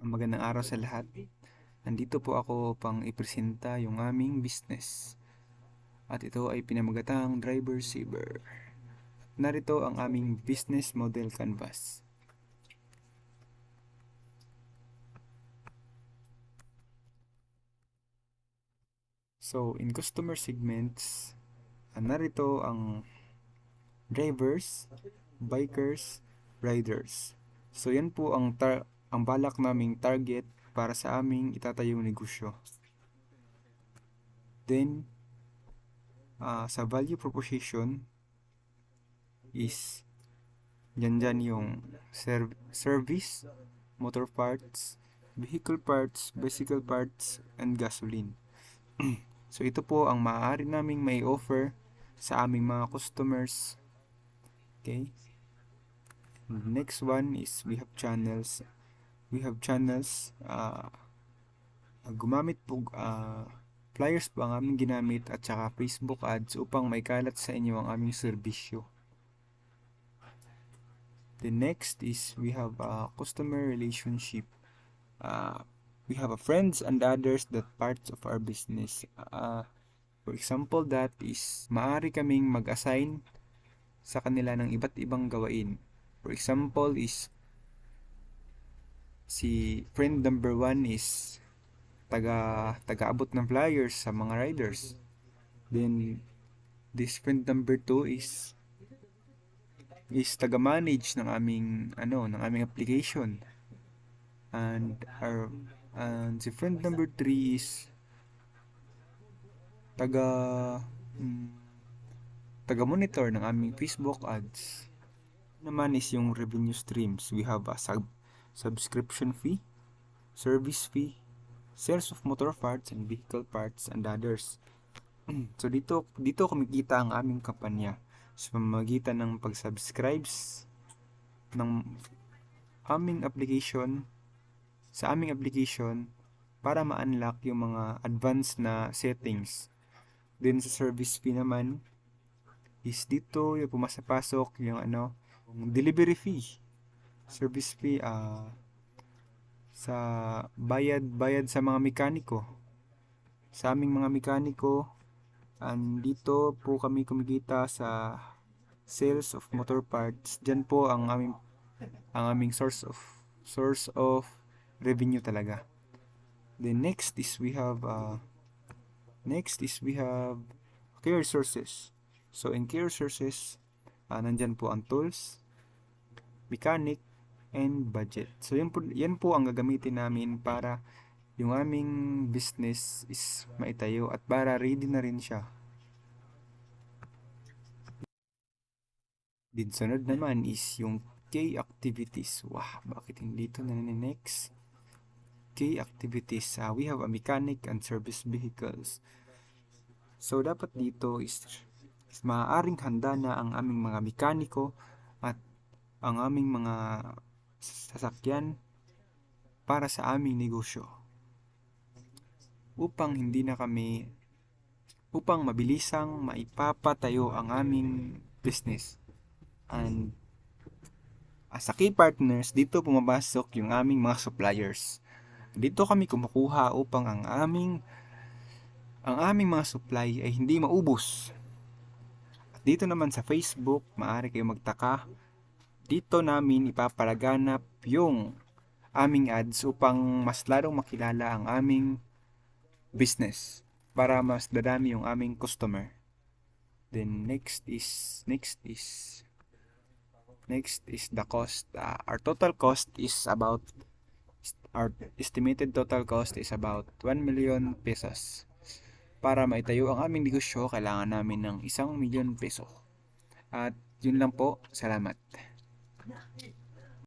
Magandang araw sa lahat. Nandito po ako upang ipresenta yung aming business. At ito ay pinamagatang Driver Saver. Narito ang aming business model canvas. So, in customer segments, narito ang drivers, bikers, riders. So, yan po ang balak naming target para sa aming itatayong negosyo. Then, sa value proposition is dyan yung service, motor parts, vehicle parts, bicycle parts, and gasoline. So ito po ang maaari naming may offer sa aming mga customers. Okay? Next one is we have channels. Gumamit po flyers po ang aming ginamit at saka Facebook ads upang may kalat sa inyo ang aming serbisyo. The next is we have a customer relationship. We have a friends and others that parts of our business. For example, that is maaari kaming mag-assign sa kanila ng iba't ibang gawain. For example is si friend number 1 is taga-abot ng flyers sa mga riders. Then this friend number 2 is taga-manage ng aming application. And si friend number 3 is taga-monitor ng aming Facebook ads. Naman is yung revenue streams. We have a subscription fee, service fee, sales of motor parts and vehicle parts, and others. So dito kumikita ang aming kampanya sa pamamagitan ng pag-subscribes ng aming application para ma-unlock yung mga advanced na settings. Then sa service fee naman is dito yung pumasapasok yung delivery fee, service fee sa bayad sa mga mekaniko, sa aming mga mekaniko. And dito po kami kumikita sa sales of motor parts. Diyan po ang aming source of revenue talaga. Then next is we have key resources. So in key resources, nandyan po ang tools, mechanic, and budget. So yan po ang gagamitin namin para yung aming business is maitayo at para ready na rin siya. Din sunod naman is yung key activities. Wah, bakit hindi ito na next? Key activities. We have a mechanic and service vehicles. So dapat dito is maaaring handa na ang aming mga mekaniko at ang aming mga sasakyan para sa aming negosyo. Upang mabilisang maipapatayo ang aming business. And as a key partners, dito pumapasok yung aming mga suppliers. Dito kami kumukuha upang ang aming mga supply ay hindi maubos. At dito naman sa Facebook, maaari kayo magtaka. Dito namin ipapalaganap yung aming ads upang mas lalong makilala ang aming business para mas dadami yung aming customer. Then next is the cost. Our estimated total cost is about 1 million pesos. Para maitayo ang aming negosyo, kailangan namin ng 1 million peso. At yun lang po. Salamat.